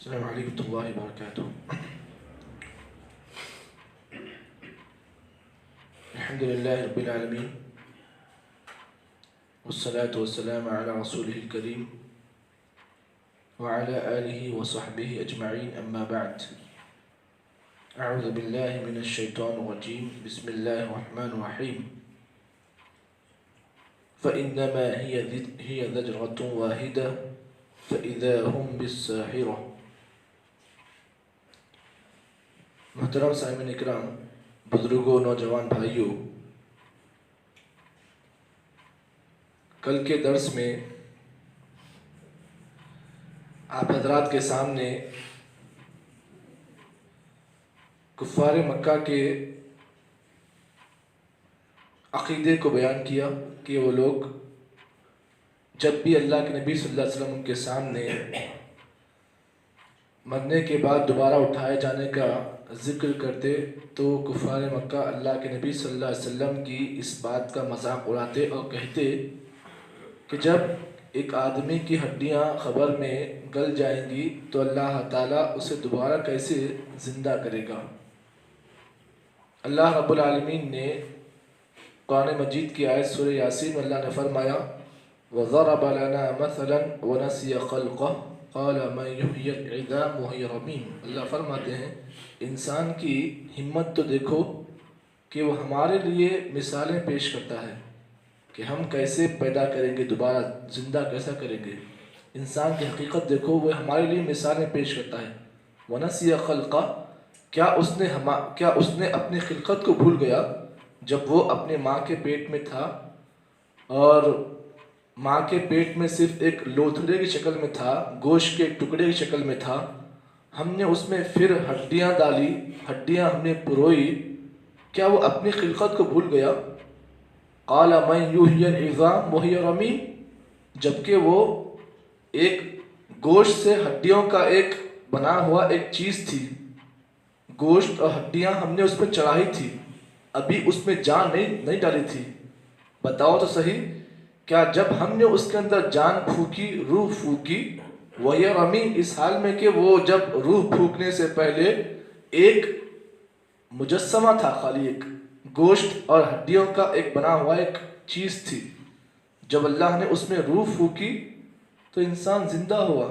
السلام علیکم ورحمۃ اللہ وبرکاتہ۔ الحمد للہ رب العالمین والصلاة والسلام علی رسولہ الکریم وعلی آلہ وصحبہ اجمعین، اما بعد۔ اعوذ باللہ من الشیطان الرجیم، بسم اللہ الرحمن الرحیم۔ فإنما هي زجرة واحدة فإذا هم بالساحرة۔ محترم سامعین اکرام، بزرگوں، نوجوان بھائیوں، کل کے درس میں آپ حضرات کے سامنے کفار مکہ کے عقیدے کو بیان کیا کہ وہ لوگ جب بھی اللہ کے نبی صلی اللہ علیہ وسلم کے سامنے مرنے کے بعد دوبارہ اٹھائے جانے کا ذکر کرتے تو کفار مکہ اللہ کے نبی صلی اللہ علیہ وسلم کی اس بات کا مذاق اڑاتے اور کہتے کہ جب ایک آدمی کی ہڈیاں قبر میں گل جائیں گی تو اللہ تعالیٰ اسے دوبارہ کیسے زندہ کرے گا۔ اللہ رب العالمین نے قرآن مجید کی آیت سورہ یاسین میں اللہ نے فرمایا وَضَرَبَ لَنَا مَثَلًا وَنَسِيَ خَلْقَهُ قَالَ مَنْ يُحْيِي الْعِظَامَ وَهِيَ رَمِيمٌ۔ اللہ فرماتے ہیں انسان کی ہمت تو دیکھو کہ وہ ہمارے لیے مثالیں پیش کرتا ہے کہ ہم کیسے پیدا کریں گے، دوبارہ زندہ کیسا کریں گے۔ انسان کی حقیقت دیکھو، وہ ہمارے لیے مثالیں پیش کرتا ہے۔ وَنَسِيَ خَلْقَهُ، کیا اس نے اپنی خلقت کو بھول گیا جب وہ اپنے ماں کے پیٹ میں تھا اور ماں کے پیٹ میں صرف ایک لوتھڑے کی شکل میں تھا، گوشت کے ٹکڑے کی شکل میں تھا، ہم نے اس میں پھر ہڈیاں ڈالی، ہڈیاں ہم نے پروئی، کیا وہ اپنی خلقت کو بھول گیا؟ قال من یحیی العظام وہی رمیم، جبکہ وہ ایک گوشت سے ہڈیوں کا ایک بنا ہوا ایک چیز تھی، گوشت اور ہڈیاں ہم نے اس میں چڑھائی تھی، ابھی اس میں جان نہیں ڈالی تھی۔ بتاؤ تو صحیح، کیا جب ہم نے اس کے اندر جان پھونکی، روح پھونکی، وہی رمیم، اس حال میں کہ وہ جب روح پھونکنے سے پہلے ایک مجسمہ تھا، خالی ایک گوشت اور ہڈیوں کا ایک بنا ہوا ایک چیز تھی، جب اللہ نے اس میں روح پھونکی تو انسان زندہ ہوا۔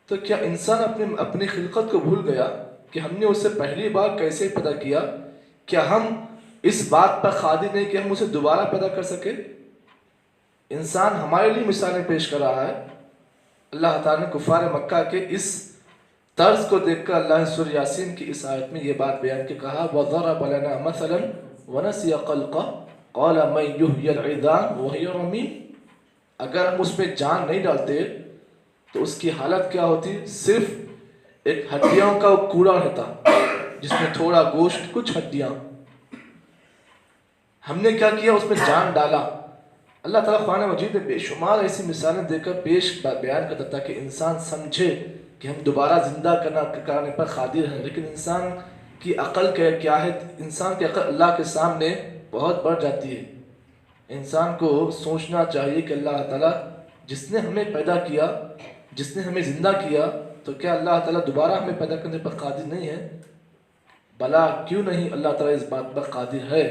تو کیا انسان اپنی خلقت کو بھول گیا کہ ہم نے اسے پہلی بار کیسے پیدا کیا؟ کیا ہم اس بات پر قادر نہیں کہ ہم اسے دوبارہ پیدا کر سکیں؟ انسان ہمارے لیے مثالیں پیش کر رہا ہے۔ اللہ تعالیٰ نے کفار مکہ کے اس طرز کو دیکھ کر اللہ نے سورہ یاسین کی اس آیت میں یہ بات بیان کی، کہا وَضَرَبَ لَنَا مَثَلًا وَنَسِيَ خَلْقَهُ قَالَ مَنْ يُحْيِي الْعِظَامَ وَهِيَ رَمِيمٌ۔ اگر ہم اس میں جان نہیں ڈالتے تو اس کی حالت کیا ہوتی؟ صرف ایک ہڈیوں کا کوڑا رہتا جس میں تھوڑا گوشت، کچھ ہڈیاں۔ ہم نے کیا کیا؟ اس میں جان ڈالا۔ اللہ تعالیٰ قرآن مجید میں بے شمار ایسی مثالیں دے کر بیان کرتا تھا کہ انسان سمجھے کہ ہم دوبارہ زندہ کرنے پر قادر ہیں، لیکن انسان کی عقل کیا ہے؟ انسان کی عقل اللہ کے سامنے بہت بڑھ جاتی ہے۔ انسان کو سوچنا چاہیے کہ اللہ تعالیٰ جس نے ہمیں پیدا کیا، جس نے ہمیں زندہ کیا، تو کیا اللہ تعالیٰ دوبارہ ہمیں پیدا کرنے پر قادر نہیں ہے؟ بلا کیوں نہیں، اللہ تعالیٰ اس بات پر قادر ہے،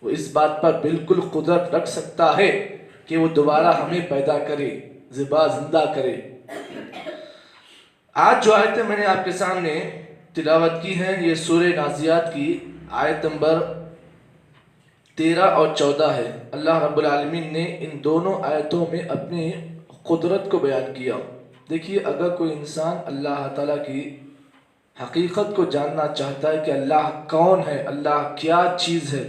وہ اس بات پر بالکل قدرت رکھ سکتا ہے کہ وہ دوبارہ ہمیں پیدا کرے، زندہ کرے۔ آج جو آیتیں میں نے آپ کے سامنے تلاوت کی ہیں، یہ سورہ نازعات کی آیت نمبر 13 اور 14 ہے۔ اللہ رب العالمین نے ان دونوں آیتوں میں اپنی قدرت کو بیان کیا۔ دیکھیے، اگر کوئی انسان اللہ تعالیٰ کی حقیقت کو جاننا چاہتا ہے کہ اللہ کون ہے، اللہ کیا چیز ہے،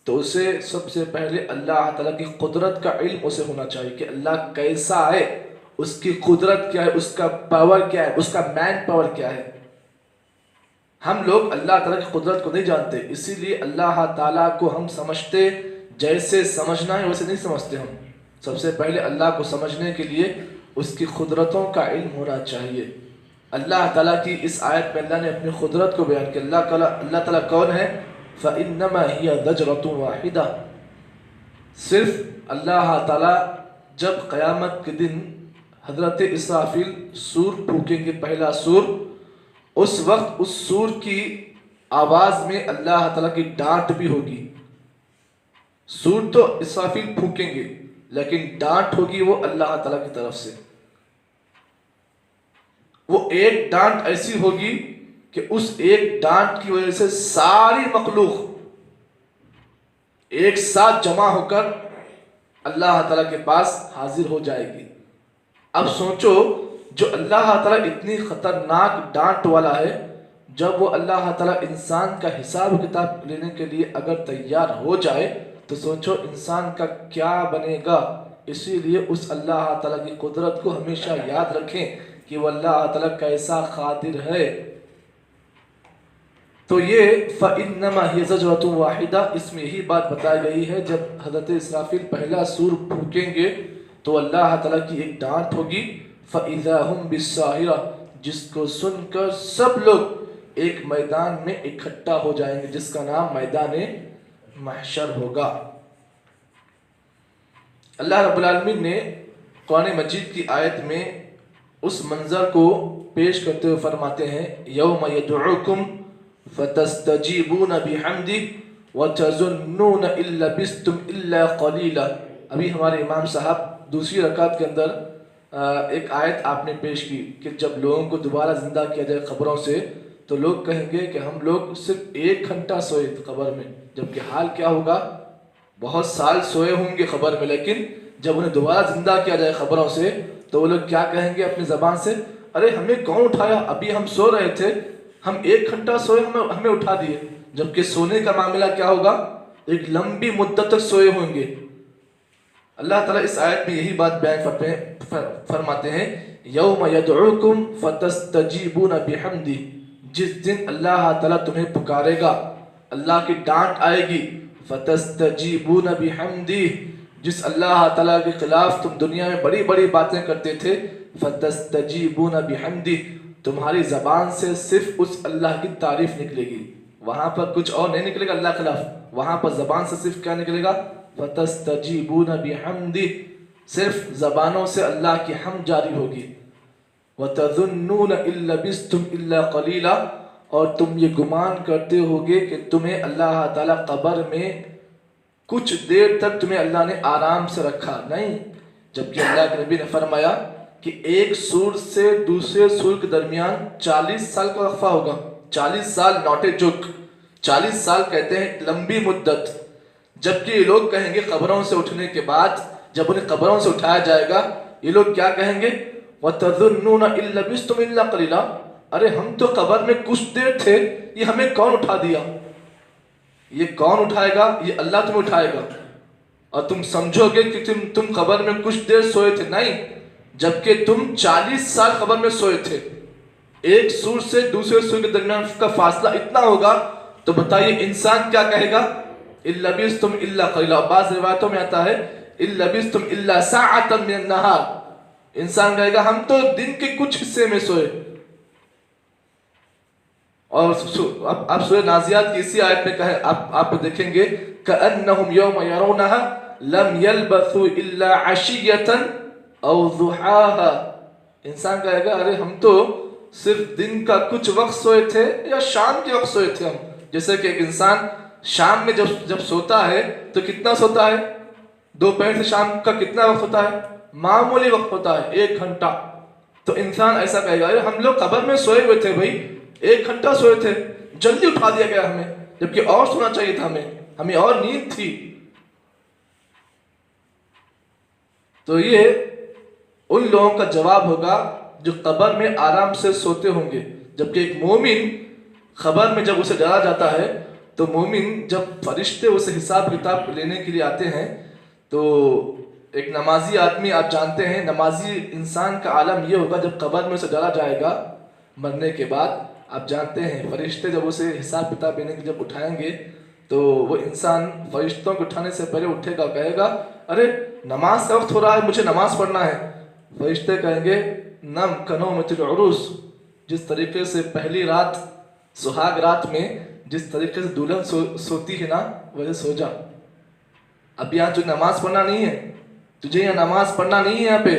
تو اسے سب سے پہلے اللہ تعالیٰ کی قدرت کا علم اسے ہونا چاہیے کہ اللہ کیسا ہے، اس کی قدرت کیا ہے، اس کا پاور کیا ہے، اس کا مین پاور کیا ہے۔ ہم لوگ اللہ تعالیٰ کی قدرت کو نہیں جانتے، اسی لیے اللہ تعالیٰ کو ہم سمجھتے جیسے سمجھنا ہے ویسے نہیں سمجھتے۔ ہم سب سے پہلے اللہ کو سمجھنے کے لیے اس کی قدرتوں کا علم ہونا چاہیے۔ اللہ تعالیٰ کی اس آیت میں اللہ نے اپنی قدرت کو بیان کیا۔ اللہ تعالیٰ کون ہے؟ فَإِنَّمَا هِيَ زَجْرَةٌ وَاحِدَةٌ، صرف اللہ تعالیٰ جب قیامت کے دن حضرت اسرافیل سور پھونکیں گے، پہلا سور، اس وقت اس سور کی آواز میں اللہ تعالیٰ کی ڈانٹ بھی ہوگی۔ سور تو اسرافیل پھونکیں گے لیکن ڈانٹ ہوگی وہ اللہ تعالیٰ کی طرف سے۔ وہ ایک ڈانٹ ایسی ہوگی کہ اس ایک ڈانٹ کی وجہ سے ساری مخلوق ایک ساتھ جمع ہو کر اللہ تعالیٰ کے پاس حاضر ہو جائے گی۔ اب سوچو، جو اللہ تعالیٰ اتنی خطرناک ڈانٹ والا ہے، جب وہ اللہ تعالیٰ انسان کا حساب کتاب لینے کے لیے اگر تیار ہو جائے تو سوچو انسان کا کیا بنے گا۔ اسی لیے اس اللہ تعالیٰ کی قدرت کو ہمیشہ یاد رکھیں کہ وہ اللہ تعالیٰ کیسا قادر ہے۔ تو یہ فَإِنَّمَا هِيَ زَجْرَةٌ وَاحِدَةٌ، اس میں یہی بات بتائی گئی ہے، جب حضرت اسرافیل پہلا سور پھونکیں گے تو اللہ تعالیٰ کی ایک ڈانٹ ہوگی، فَإِذَا هُمْ بِالسَّاهِرَةِ، جس کو سن کر سب لوگ ایک میدان میں اکٹھا ہو جائیں گے جس کا نام میدان محشر ہوگا۔ اللہ رب العالمین نے قرآن مجید کی آیت میں اس منظر کو پیش کرتے ہوئے فرماتے ہیں، یوم یدعوکم فتستجیبون بحمدہ وتظنون ان لبثتم الا قلیلا۔ ابھی ہمارے امام صاحب دوسری رکعت کے اندر ایک آیت آپ نے پیش کی کہ جب لوگوں کو دوبارہ زندہ کیا جائے قبروں سے تو لوگ کہیں گے کہ ہم لوگ صرف 1 گھنٹہ سوئے قبر میں، جبکہ حال کیا ہوگا، بہت سال سوئے ہوں گے قبر میں، لیکن جب انہیں دوبارہ زندہ کیا جائے قبروں سے تو وہ لوگ کیا کہیں گے اپنی زبان سے، ارے ہمیں کون اٹھایا، ابھی ہم سو رہے تھے، ہم 1 گھنٹہ سوئے، ہمیں اٹھا دیے۔ جبکہ سونے کا معاملہ کیا ہوگا، ایک لمبی مدت تک سوئے ہوں گے۔ اللہ تعالیٰ اس آیت میں یہی بات بیان فرماتے ہیں، یوم یدعوکم فتستجیبون بحمدہ، جس دن اللہ تعالیٰ تمہیں پکارے گا، اللہ کی ڈانٹ آئے گی، فتستجیبون بحمدہ، جس اللہ تعالیٰ کے خلاف تم دنیا میں بڑی بڑی باتیں کرتے تھے، فتستجیبون بحمدہ، تمہاری زبان سے صرف اس اللہ کی تعریف نکلے گی، وہاں پر کچھ اور نہیں نکلے گا اللہ کے خلاف، وہاں پر زبان سے صرف کیا نکلے گا، فتستجیبون بحمدہ، صرف زبانوں سے اللہ کی حمد جاری ہوگی، وتظنون ان لبثتم الا قلیلا، اور تم یہ گمان کرتے ہوگے کہ تمہیں اللہ تعالیٰ قبر میں کچھ دیر تک تمہیں اللہ نے آرام سے رکھا، نہیں، جبکہ اللہ کے نبی نے فرمایا کہ ایک سور سے دوسرے سور کے درمیان 40 سال کا وقفہ ہوگا، 40 سال ناٹ اے جوک، 40 سال کہتے ہیں لمبی مدت۔ جبکہ یہ لوگ کہیں گے قبروں سے اٹھنے کے بعد، جب انہیں قبروں سے اٹھایا جائے گا، یہ لوگ کیا کہیں گے، وَتَظُنُّونَ إِن لَبِثْتُمْ إِلَّا قَلِيلًا، ارے ہم تو قبر میں کچھ دیر تھے، یہ ہمیں کون اٹھا دیا؟ یہ کون اٹھائے گا؟ یہ اللہ تمہیں اٹھائے گا، اور تم سمجھو گے کہ تم قبر میں کچھ دیر سوئے تھے، نہیں، جبکہ تم 40 سال قبر میں سوئے تھے۔ ایک سور سے دوسرے سور کے درمیان کا فاصلہ اتنا ہوگا، تو بتائیے انسان کیا کہے گا، إِن لَبِثْتُمْ إِلَّا قَلِيلًا، بعض روایتوں میں آتا ہے إِن لَبِثْتُمْ إِلَّا سَاعَةً مِنَ النَّهَارِ، انسان کہے گا ہم تو دن کے کچھ حصے میں سوئے۔ اور اب آپ سورہ نازعات کی اسی آیت میں کہے، آپ دیکھیں گے كَأَنَّهُمْ يَوْمَ يَرَوْنَهَا لَمْ يَلْبَثُوا إِلَّا عَشِيَّةً أَوْ ضُحَاهَا، انسان کہے گا ارے ہم تو صرف دن کا کچھ وقت سوئے تھے یا شام کے وقت سوئے تھے ہم۔ جیسے کہ ایک انسان شام میں جب سوتا ہے تو کتنا سوتا ہے، دوپہر سے شام کا کتنا وقت ہوتا ہے، معمولی وقت ہوتا ہے 1 گھنٹہ۔ تو انسان ایسا کہے گا ارے ہم لوگ قبر میں سوئے ہوئے تھے بھائی، 1 گھنٹہ سوئے تھے، جلدی اٹھا دیا گیا ہمیں، جبکہ اور سونا چاہیے تھا ہمیں اور نیند تھی۔ تو یہ ان لوگوں کا جواب ہوگا جو قبر میں آرام سے سوتے ہوں گے۔ جبکہ ایک مومن قبر میں جب اسے ڈالا جاتا ہے تو مومن جب فرشتے اسے حساب کتاب لینے کے لیے آتے ہیں تو ایک نمازی آدمی، آپ جانتے ہیں نمازی انسان کا عالم یہ ہوگا جب قبر میں اسے ڈالا جائے گا مرنے کے بعد، آپ جانتے ہیں فرشتے جب اسے حساب کتاب لینے کے جب اٹھائیں گے تو وہ انسان فرشتوں کو اٹھانے سے پہلے اٹھے گا، کہے گا ارے نماز کا وقت ہو رہا ہے، مجھے نماز پڑھنا ہے۔ فرشتے کہیں گے نم کنومۃ العروس، جس طریقے سے پہلی رات سہاگ رات میں جس طریقے سے دلہن سوتی ہے نا ویسے سو جا، اب یہاں تجھے نماز پڑھنا نہیں ہے، تجھے یہاں نماز پڑھنا نہیں ہے، یہاں پہ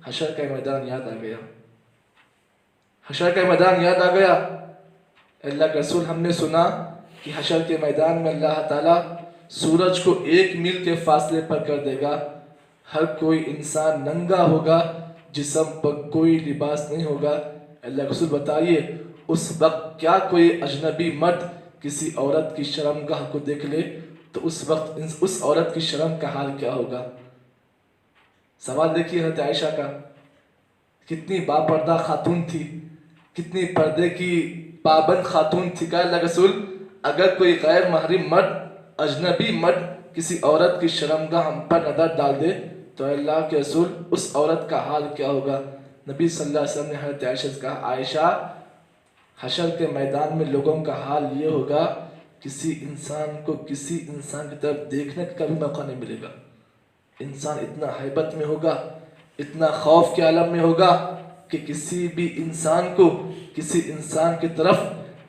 حشر کا میدان یاد آ گیا. حشر کا میدان یاد آ گیا. اللہ کے رسول ہم نے سنا کہ حشر کے میدان میں اللہ تعالیٰ سورج کو 1 میل کے فاصلے پر کر دے گا. ہر کوئی انسان ننگا ہوگا, جسم پر کوئی لباس نہیں ہوگا. اللہ کے رسول بتائیے اس وقت کیا کوئی اجنبی مرد کسی عورت کی شرمگاہ کو دیکھ لے تو اس وقت اس عورت کی شرم کا حال کیا ہوگا؟ سوال دیکھیے حضرت عائشہ کا, کتنی باپردہ خاتون تھی, کتنی پردے کی پابند خاتون تھی. کہ اللہ کے رسول اگر کوئی غیر محرم مرد, اجنبی مرد کسی عورت کی شرمگاہ ہم پر نظر ڈال دے تو اللہ کے رسول اس عورت کا حال کیا ہوگا؟ نبی صلی اللہ علیہ وسلم نے حضرت عائشہ سے کہا, عائشہ حشر کے میدان میں لوگوں کا حال یہ ہوگا کسی انسان کو کسی انسان کی طرف دیکھنے کا بھی موقع نہیں ملے گا. انسان اتنا ہیبت میں ہوگا, اتنا خوف کے عالم میں ہوگا کہ کسی بھی انسان کو کسی انسان کی طرف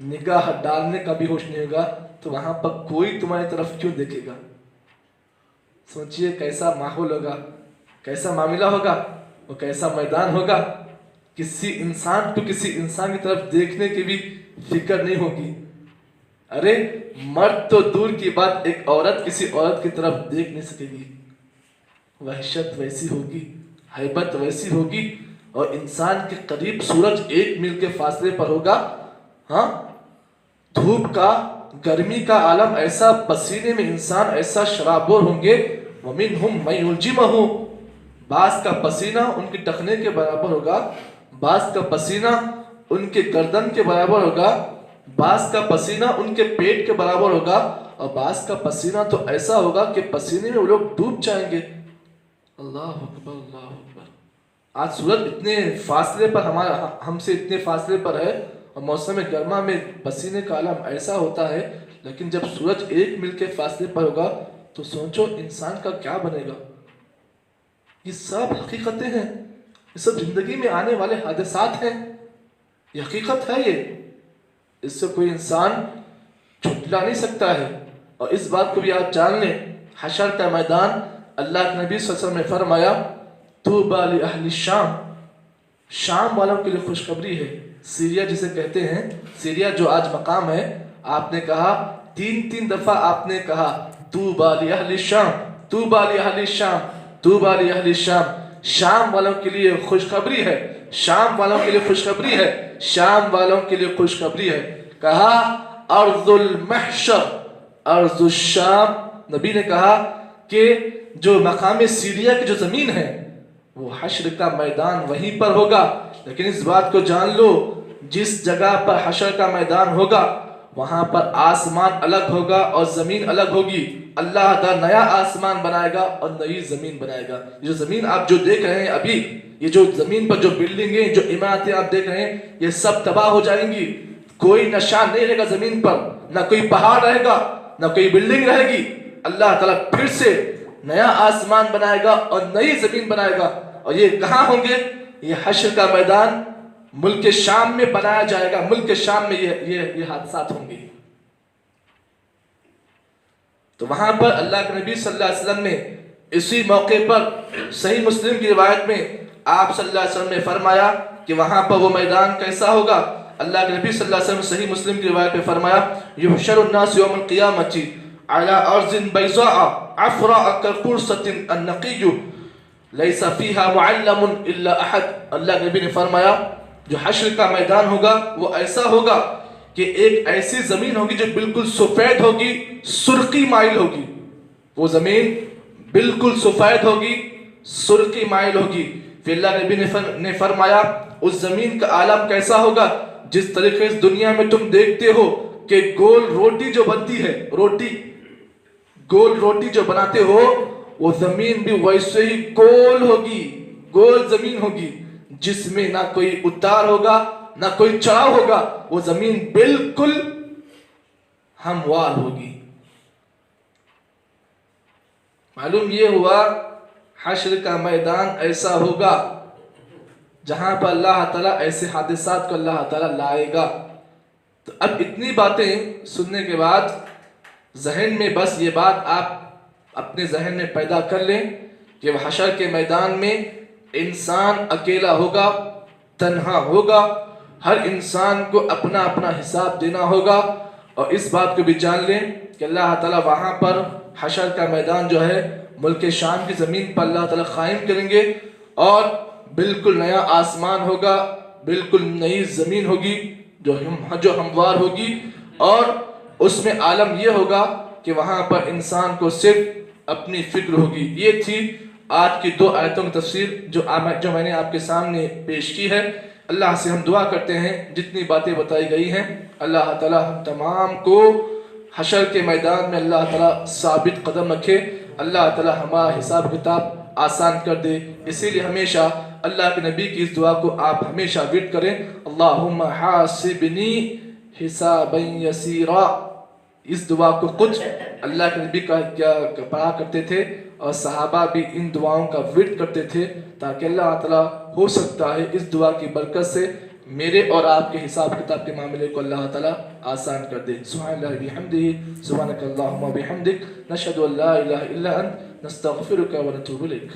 نگاہ ڈالنے کا بھی ہوش نہیں ہوگا. تو وہاں پر کوئی تمہاری طرف کیوں دیکھے گا؟ سوچئے کیسا ماحول ہوگا, کیسا معاملہ ہوگا, وہ کیسا میدان ہوگا. کسی انسان کو کسی انسان کی طرف دیکھنے کی بھی فکر نہیں ہوگی. ارے مرد تو دور کی بات, ایک عورت کسی عورت کی طرف دیکھ نہیں سکے گی. وحشت ویسی ہوگی, ہیبت ویسی ہوگی, اور انسان کے قریب سورج 1 میل کے فاصلے پر ہوگا. ہاں, دھوپ کا, گرمی کا عالم ایسا, پسینے میں انسان ایسا شرابور ہوں گے. وَمِنْهُمْ مَنْ يُلْجِمُهُ, بعض کا پسینہ ان کے ٹخنے کے برابر ہوگا, بعض کا پسینہ ان کے گردن کے برابر ہوگا, بعض کا پسینہ ان کے پیٹ کے برابر ہوگا, اور بعض کا پسینہ تو ایسا ہوگا کہ پسینے میں وہ لوگ ڈوب جائیں گے. اللہ اکبر, اللہ اکبر. آج سورج اتنے فاصلے پر ہم سے اتنے فاصلے پر ہے, اور موسم گرما میں پسینے کا عالم ایسا ہوتا ہے, لیکن جب سورج 1 میل کے فاصلے پر ہوگا تو سوچو انسان کا کیا بنے گا. یہ سب حقیقتیں ہیں, یہ سب زندگی میں آنے والے حادثات ہیں, یہ حقیقت ہے. یہ اس سے کوئی انسان چھٹلا نہیں سکتا ہے. اور اس بات کو بھی آپ جان لیں, حشر کا میدان اللہ کے نبی صلی اللہ علیہ وسلم نے فرمایا طوبیٰ لأہل الشام, شام والوں کے لیے خوشخبری ہے. سیریا جسے کہتے ہیں, سیریا جو آج مقام ہے, آپ نے کہا 3 دفعہ آپ نے کہا طوبیٰ لأہل الشام, طوبیٰ لأہل الشام, طوبیٰ لأہل الشام. شام والوں کے لیے خوشخبری ہے, شام والوں کے لیے خوشخبری ہے, شام والوں کے لیے خوشخبری ہے. کہا ارض المحشر, ارض الشام. نبی نے کہا کہ جو مقام سیریا کی جو زمین ہے وہ حشر کا میدان وہیں پر ہوگا. لیکن اس بات کو جان لو, جس جگہ پر حشر کا میدان ہوگا وہاں پر آسمان الگ ہوگا اور زمین الگ ہوگی. اللہ تعالیٰ نیا آسمان بنائے گا اور نئی زمین بنائے گا. جو زمین آپ جو دیکھ رہے ہیں ابھی, یہ جو زمین پر جو بلڈنگیں, جو عمارتیں آپ دیکھ رہے ہیں, یہ سب تباہ ہو جائیں گی. کوئی نشان نہیں رہے گا زمین پر, نہ کوئی پہاڑ رہے گا, نہ کوئی بلڈنگ رہے گی. اللہ تعالیٰ پھر سے نیا آسمان بنائے گا اور نئی زمین بنائے گا. اور یہ کہاں ہوں گے؟ یہ حشر کا میدان ملک شام میں بنایا جائے گا. ملک شام میں یہ حادثات ہوں گے. تو وہاں پر اللہ کے نبی صلی اللہ علیہ وسلم نے اسی موقع پر صحیح مسلم کی روایت میں آپ صلی اللہ علیہ وسلم نے فرمایا کہ وہاں پر وہ میدان کیسا ہوگا. اللہ کے نبی صلی اللہ علیہ وسلم صحیح مسلم کی روایت میں فرمایا یحشر الناس یوم القیامۃ علی ارض بیضاء عفراء کالقرصۃ النقی لیس فیہا معلم الا احد. اللہ کے نبی نے فرمایا جو حشر کا میدان ہوگا وہ ایسا ہوگا کہ ایک ایسی زمین ہوگی جو بالکل سفید ہوگی, سرخی مائل ہوگی. وہ زمین بالکل سفید ہوگی, سرخی مائل ہوگی. پھر اللہ کے نبی نے فرمایا اس زمین کا عالم کیسا ہوگا, جس طریقے سے دنیا میں تم دیکھتے ہو کہ گول روٹی جو بنتی ہے, روٹی, گول روٹی جو بناتے ہو, وہ زمین بھی ویسے ہی گول ہوگی, گول زمین ہوگی, جس میں نہ کوئی اتار ہوگا نہ کوئی چڑھاؤ ہوگا. وہ زمین بالکل ہموار ہوگی. معلوم یہ ہوا حشر کا میدان ایسا ہوگا جہاں پر اللہ تعالیٰ ایسے حادثات کو اللہ تعالیٰ لائے گا. تو اب اتنی باتیں سننے کے بعد ذہن میں بس یہ بات آپ اپنے ذہن میں پیدا کر لیں کہ وہ حشر کے میدان میں انسان اکیلا ہوگا، تنہا ہوگا، ہر انسان کو اپنا اپنا حساب دینا ہوگا. اور اس بات کو بھی جان لیں کہ اللہ تعالیٰ وہاں پر حشر کا میدان جو ہے ملک شام کی زمین پر اللہ تعالیٰ قائم کریں گے، اور بالکل نیا آسمان ہوگا، بالکل نئی زمین ہوگی جو ہموار ہوگی. اور اس میں عالم یہ ہوگا کہ وہاں پر انسان کو صرف اپنی فکر ہوگی. یہ تھی آج کی 2 آیتوں کی تفسیر جو میں نے آپ کے سامنے پیش کی ہے. اللہ سے ہم دعا کرتے ہیں جتنی باتیں بتائی گئی ہیں اللہ تعالیٰ ہم تمام کو حشر کے میدان میں اللہ تعالیٰ ثابت قدم رکھے. اللہ تعالیٰ ہمارا حساب کتاب آسان کر دے. اسی لیے ہمیشہ اللہ کے نبی کی اس دعا کو آپ ہمیشہ ورد کریں، اللہم حاسبنی حسابا یسیرا. اس دعا کو خود اللہ کے نبی کا پڑھا کرتے تھے اور صحابہ بھی ان دعاؤں کا ورد کرتے تھے، تاکہ اللہ تعالیٰ ہو سکتا ہے اس دعا کی برکت سے میرے اور آپ کے حساب کتاب کے معاملے کو اللہ تعالیٰ آسان کر دے. سبحان اللہ بحمدہ، سبحانک اللہم بحمدک، نشہد ان لا الہ الا انت، نستغفرک ونتوب الیک.